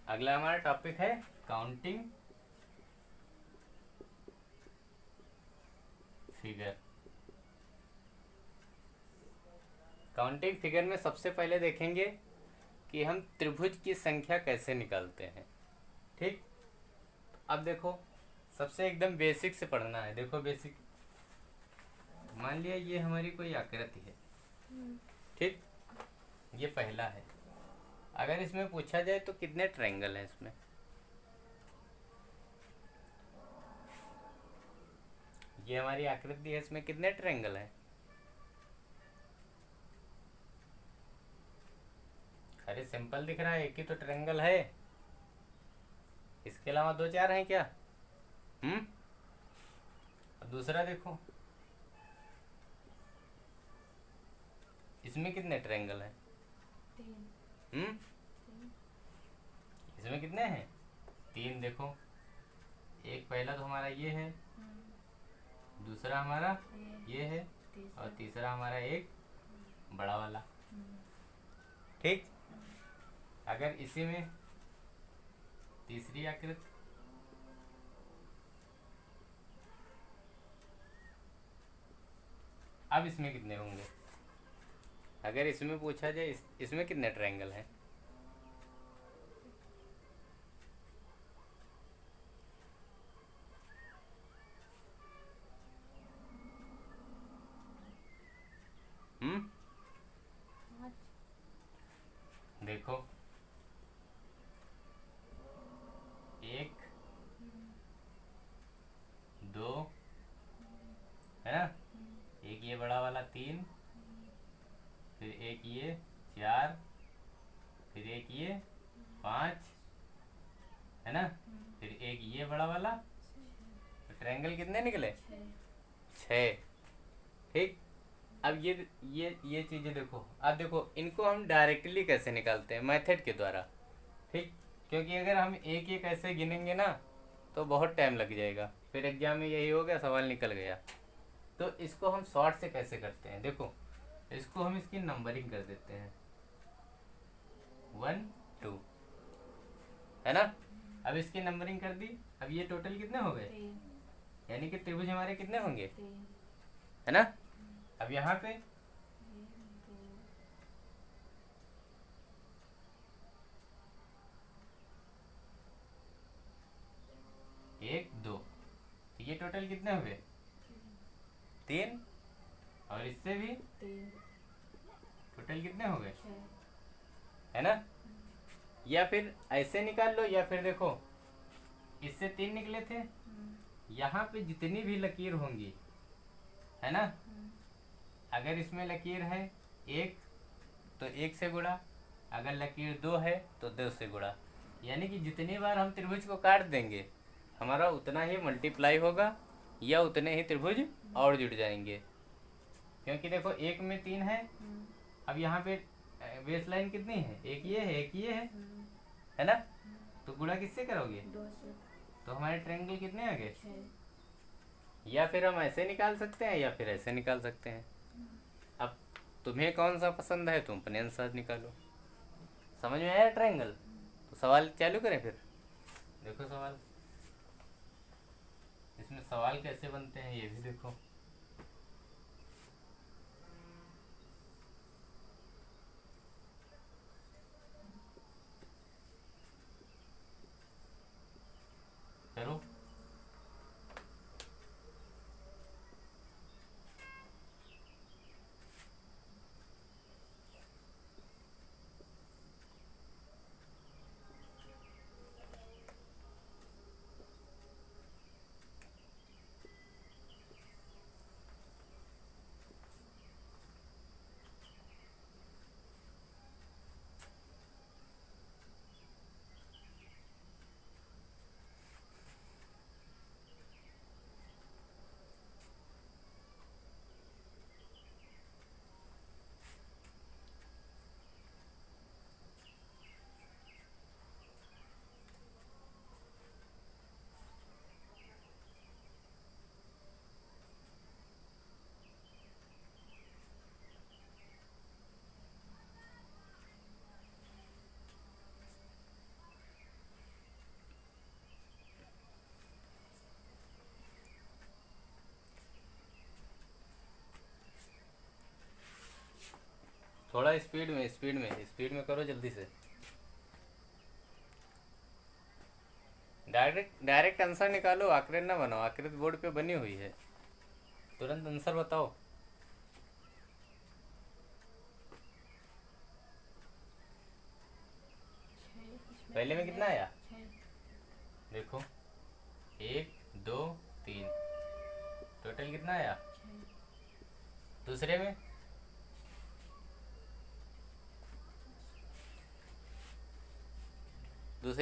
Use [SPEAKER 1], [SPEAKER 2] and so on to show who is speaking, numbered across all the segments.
[SPEAKER 1] अगला हमारा टॉपिक है काउंटिंग फिगर। काउंटिंग फिगर में सबसे पहले देखेंगे कि हम त्रिभुज की संख्या कैसे निकालते हैं। ठीक, अब देखो सबसे एकदम बेसिक से पढ़ना है। देखो बेसिक, मान लिया ये हमारी कोई आकृति है, ठीक, ये पहला है। अगर इसमें पूछा जाए तो कितने ट्रायंगल हैं इसमें, ये हमारी आकृति है, इसमें कितने ट्रायंगल हैं? अरे सिंपल दिख रहा है, एक ही तो ट्रायंगल है, इसके अलावा दो चार हैं क्या? दूसरा देखो, इसमें कितने ट्रायंगल हैं? हम्म इसमें कितने हैं? तीन। देखो, एक पहला तो हमारा ये है, दूसरा हमारा ये है, और तीसरा हमारा एक बड़ा वाला। ठीक, अगर इसी में तीसरी आकृति, अब इसमें कितने होंगे? अगर इसमें पूछा जाए इसमें कितने ट्रायंगल हैं? हम्म देखो, एक, दो, है ना, एक ये बड़ा वाला तीन, फिर एक ये चार, फिर एक ये पाँच, है ना, फिर एक ये बड़ा वाला। तो ट्रायंगल कितने निकले? छः। ठीक, अब ये चीज़ें देखो। अब देखो इनको हम डायरेक्टली कैसे निकालते हैं, मेथड के द्वारा। ठीक, क्योंकि अगर हम एक एक ऐसे गिनेंगे ना तो बहुत टाइम लग जाएगा, फिर एग्जाम में यही हो गया, सवाल निकल गया। तो इसको हम शॉर्ट से कैसे करते हैं, देखो इसको हम इसकी नंबरिंग कर देते हैं, 1 2, है ना। अब इसकी नंबरिंग कर दी, अब ये टोटल कितने हो गए? यानी कि त्रिभुज हमारे कितने होंगे, है ना। अब यहाँ पे एक दो, तो ये टोटल कितने हुए? तीन, और इससे भी टोटल कितने हो गए, है ना। या फिर ऐसे निकाल लो, या फिर देखो इससे तीन निकले थे, यहाँ पे जितनी भी लकीर होंगी, है ना, अगर इसमें लकीर है एक तो एक से गुणा, अगर लकीर दो है तो दो से गुणा। यानी कि जितनी बार हम त्रिभुज को काट देंगे हमारा उतना ही मल्टीप्लाई होगा, या उतने ही त्रिभुज और जुड़ जाएंगे। क्योंकि देखो एक में तीन है, अब यहाँ पे बेस लाइन कितनी है, एक ये है एक ये है ना, तो गुणा किससे करोगे? तो हमारे ट्रायंगल कितने आ गए? या फिर हम ऐसे निकाल सकते हैं या फिर ऐसे निकाल सकते हैं। अब तुम्हें कौन सा पसंद है तुम अपने अनुसार निकालो। समझ में आया ट्रायंगल? तो सवाल चालू करें फिर। देखो सवाल, इसमें सवाल कैसे बनते हैं ये भी देखो। करो, थोड़ा स्पीड में करो जल्दी से। डायरेक्ट आंसर निकालो, आकृति ना बनाओ, आकृति बोर्ड पे बनी हुई है। तुरंत आंसर बताओ। पहले में कितना आया देखो, 1 2 3, टोटल कितना आया। दूसरे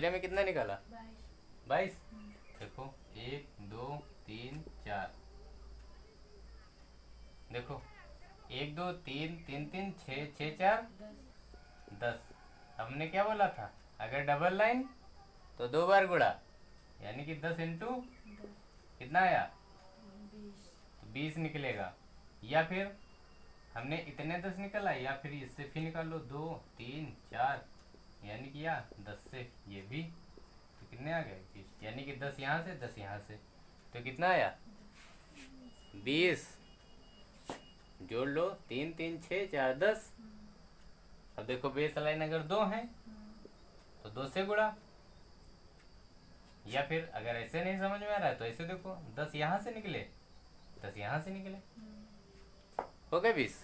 [SPEAKER 1] में कितना निकाला, 22। देखो 1 2 3 4, देखो 1 2 3 3 3 6 6 4 10। हमने क्या बोला था, अगर डबल लाइन तो 2 बार गुड़ा, यानी कि 10 इंटू कितना आया, 20 निकलेगा। या फिर हमने इतने 10 निकाला, या फिर इससे फिर निकाल लो 2 3 4, यानी कि 10 से ये भी, तो कितने आ गए 20, यानी कि 10 यहाँ से 10 यहाँ से, तो कितना आया 20। जोड़ लो, 3 3 6 4 10। अब देखो बेस लाइन अगर 2 है तो 2 से गुड़ा, या फिर अगर ऐसे नहीं समझ में आ रहा है तो ऐसे देखो, 10 यहाँ से निकले 10 यहाँ से निकले, हो गए 20।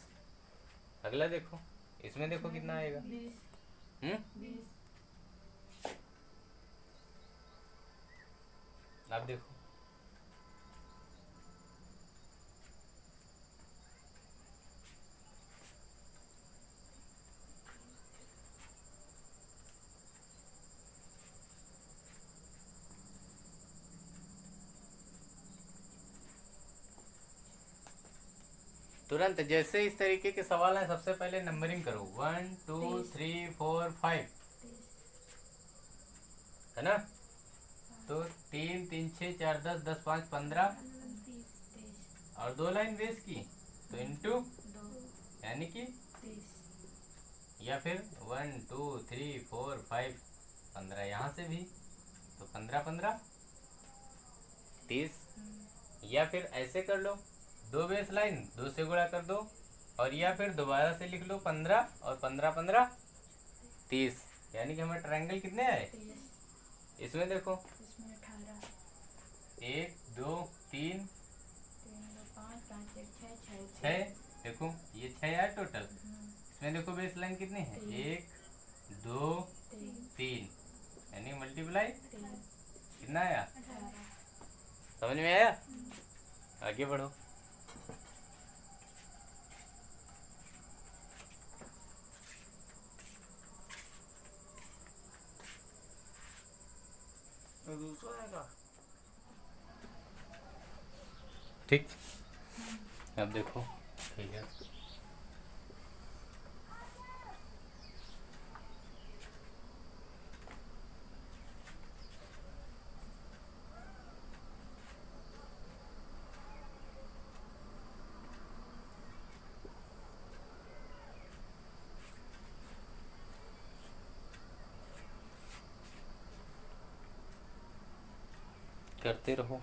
[SPEAKER 1] अगला देखो, इसमें देखो कितना आएगा, 20। अब देखो तुरंत, जैसे इस तरीके के सवाल हैं सबसे पहले नंबरिंग करो, 1 2 3 4 5, है ना। तो 3 3 6 4 10 10 5 15, और 2 लाइन बेस की तो इंटू, यानी कि, या फिर 1 2 3 4 5 15, यहाँ से भी तो 15 15 30। या फिर ऐसे कर लो, 2 बेस लाइन 2 से गुणा कर दो, और या फिर दोबारा से लिख लो 15 और 15 15 30, यानी कि हमें ट्रायंगल कितने आए। इसमें देखो 1 2 3 6, देखो ये 6 आया टोटल। इसमें देखो बेस लाइन कितनी है, 1 2 3, यानी मल्टीप्लाई कितना आया, समझ में आया। आगे बढ़ो। ठीक, अब देखो, ठीक है, करते रहो।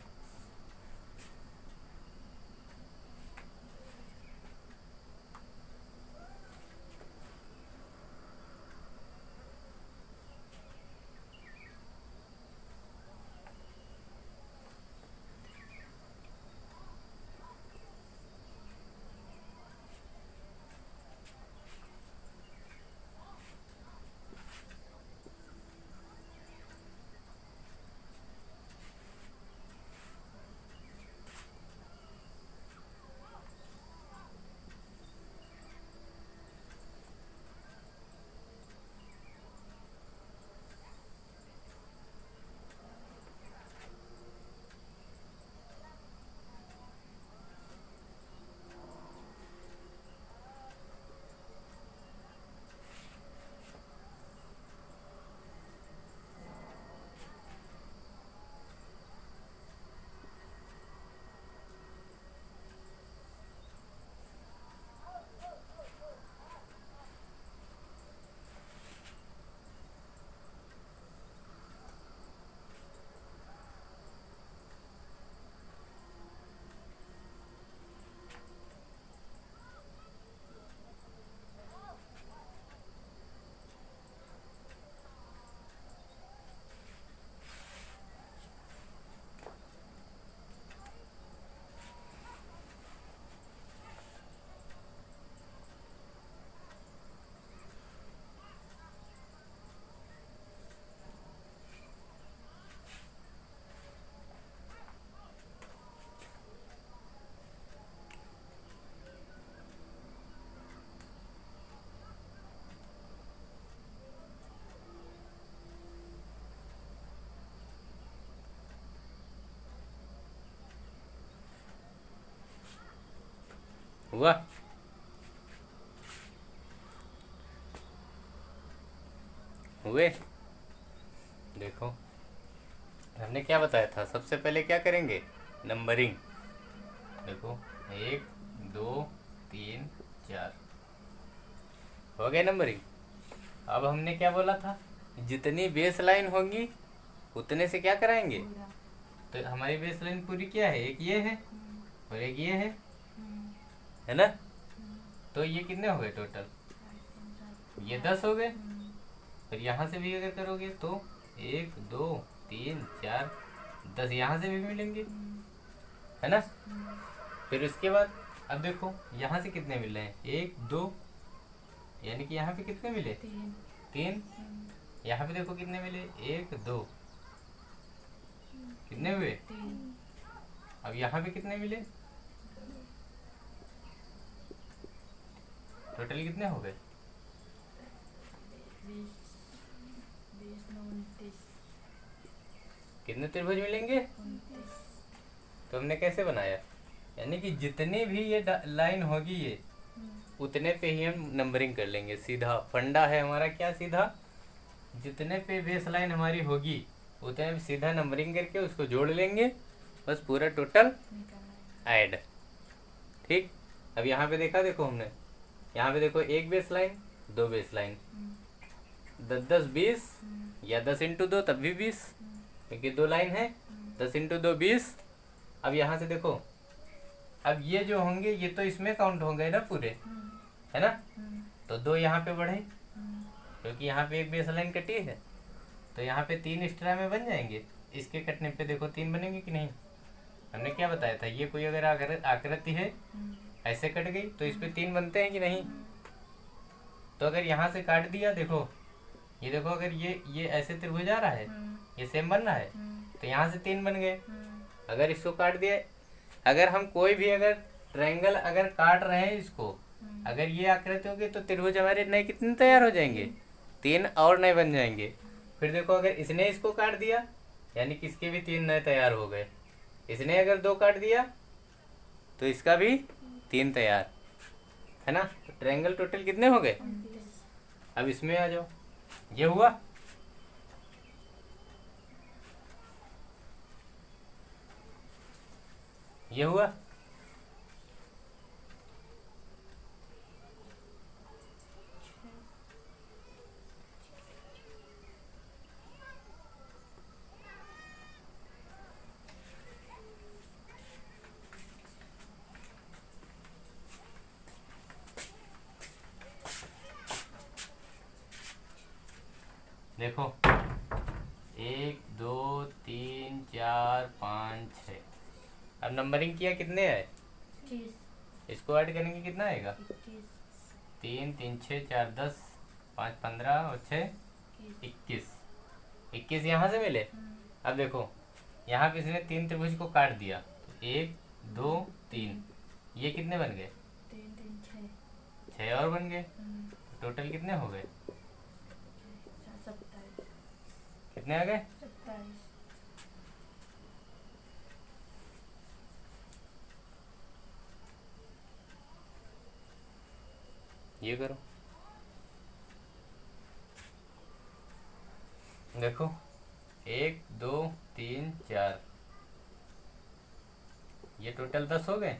[SPEAKER 1] हुआ? हुए? देखो हमने क्या बताया था, सबसे पहले क्या करेंगे, नंबरिंग। देखो 1 2 3 4 हो गया नंबरिंग। अब हमने क्या बोला था, जितनी बेस लाइन होंगी उतने से क्या कराएंगे। तो हमारी बेस लाइन पूरी क्या है, एक ये है और एक ये है ना। तो ये कितने हो गए टोटल, ये 10 हो गए। फिर यहाँ से भी अगर करोगे तो 1 2 3 4 10 यहाँ से भी मिलेंगे, है ना। फिर उसके बाद अब देखो यहाँ से कितने मिल रहे हैं, 1 2, यानी कि यहाँ पे कितने मिले, 3। यहाँ पे देखो कितने मिले, 1 2, कितने हुए। अब यहाँ पे कितने मिले, टोटल कितने हो गए,
[SPEAKER 2] 29
[SPEAKER 1] कितने त्रिभुज मिलेंगे। तो हमने कैसे बनाया, यानी कि जितनी भी ये लाइन होगी ये उतने पे ही हम नंबरिंग कर लेंगे। सीधा फंडा है हमारा क्या, सीधा जितने पे बेस लाइन हमारी होगी उतने पे सीधा नंबरिंग करके उसको जोड़ लेंगे, बस पूरा टोटल ऐड। ठीक, अब यहाँ पे देखा, देखो हमने यहाँ पे देखो एक बेस लाइन, दो बेस लाइन, 10 10 20 या 10 इंटू 2 तब भी 20, क्योंकि दो लाइन है, 10 इंटू 2 20। अब यहाँ से देखो, अब ये जो होंगे ये तो इसमें काउंट होंगे ना पूरे, है ना। तो 2 यहाँ पे बढ़े, क्योंकि यहाँ पे एक बेस लाइन कटी है, तो यहाँ पे 3 एक्स्ट्रा में बन जाएंगे। इसके कटने पे देखो 3 बनेंगे कि नहीं। हमने क्या बताया था, ये कोई अगर आकृति है ऐसे कट गई तो इस पे 3 बनते हैं कि नहीं। तो अगर यहाँ से काट दिया, देखो ये देखो, अगर ये ऐसे त्रिभुज आ रहा है, ये सेम बन रहा है, तो यहाँ से 3 बन गए। अगर इसको काट दिया, अगर हम कोई भी अगर ट्रायंगल अगर काट रहे हैं इसको, अगर ये आकृति होगी तो त्रिभुज हमारे नए कितने तैयार हो जाएंगे, 3 और नए बन जाएंगे। फिर देखो अगर इसने इसको काट दिया, यानी कि इसके भी 3 नए तैयार हो गए। इसने अगर 2 काट दिया तो इसका भी 3 तैयार, है ना। तो ट्रायंगल टोटल कितने हो गए। अब इसमें आ जाओ, ये हुआ। ये हुआ। देखो 1 2 3 4 5 6। अब नंबरिंग किया, कितने आए,
[SPEAKER 2] 21
[SPEAKER 1] इसको ऐड करेंगे कितना आएगा, 3 3 6 4 10 5 15 और 6 21। 21 यहाँ से मिले। अब देखो यहाँ पे इसने 3 त्रिभुज को काट दिया, तो 1 2 3, ये कितने बन गए,
[SPEAKER 2] 3 3 6
[SPEAKER 1] 6 और बन गए। टोटल कितने हो गए,
[SPEAKER 2] 27
[SPEAKER 1] कितने आ गए,
[SPEAKER 2] 27
[SPEAKER 1] ये करो। देखो 1 2 3 4, ये टोटल 10 हो गए।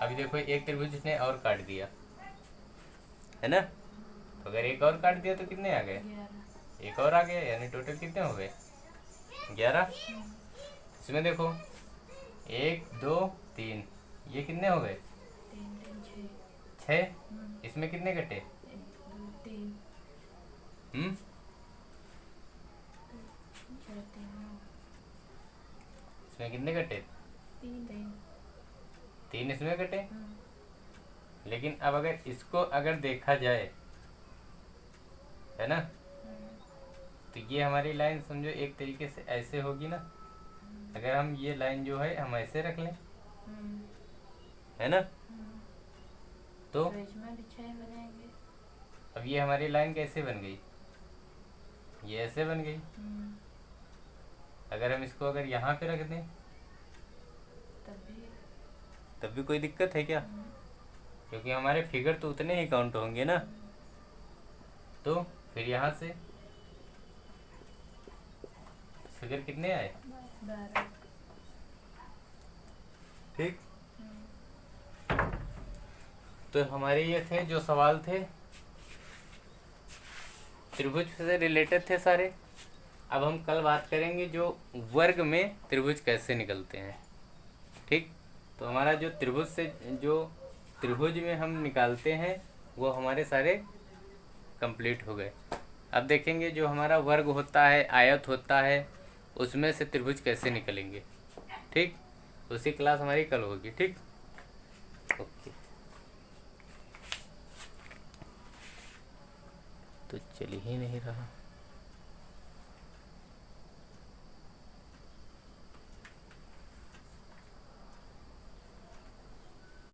[SPEAKER 1] अभी देखो एक त्रिभुज इसने और काट दिया, है ना। तो अगर एक और काट दिया तो कितने आ गए,
[SPEAKER 2] 11
[SPEAKER 1] एक और आ गया, यानी टोटल कितने हो गए, 11। इसमें देखो 1 2 3, ये कितने हो गए,
[SPEAKER 2] 3 3
[SPEAKER 1] 6। इसमें कितने कटे,
[SPEAKER 2] 1 2 3
[SPEAKER 1] हम्म
[SPEAKER 2] 4 3
[SPEAKER 1] इसमें कितने कटे,
[SPEAKER 2] 3
[SPEAKER 1] 3 इसमें कटे। लेकिन अब अगर इसको अगर देखा जाए, है ना, तो ये हमारी लाइन समझो एक तरीके से ऐसे होगी ना। अगर हम ये लाइन जो है हम ऐसे रख लें, है ना, तो
[SPEAKER 2] इसमें भी 6 बनेंगे।
[SPEAKER 1] अब ये हमारी लाइन कैसे बन गई, ये ऐसे बन गई। अगर हम इसको अगर यहाँ पे रख दें
[SPEAKER 2] तब भी
[SPEAKER 1] तब भी कोई दिक्कत है क्या? क्योंकि हमारे फिगर तो उतने ही काउंट होंगे ना। तो फिर यहाँ से फिगर कितने आए?
[SPEAKER 2] 12।
[SPEAKER 1] ठीक। तो हमारे ये थे जो सवाल थे, त्रिभुज से रिलेटेड थे सारे। अब हम कल बात करेंगे जो वर्ग में त्रिभुज कैसे निकलते हैं। ठीक। तो हमारा जो त्रिभुज में हम निकालते हैं वो हमारे सारे कंप्लीट हो गए। अब देखेंगे जो हमारा वर्ग होता है, आयत होता है, उसमें से त्रिभुज कैसे निकलेंगे। ठीक। उसी क्लास हमारी कल होगी। ठीक। ओके। तो चल ही नहीं रहा।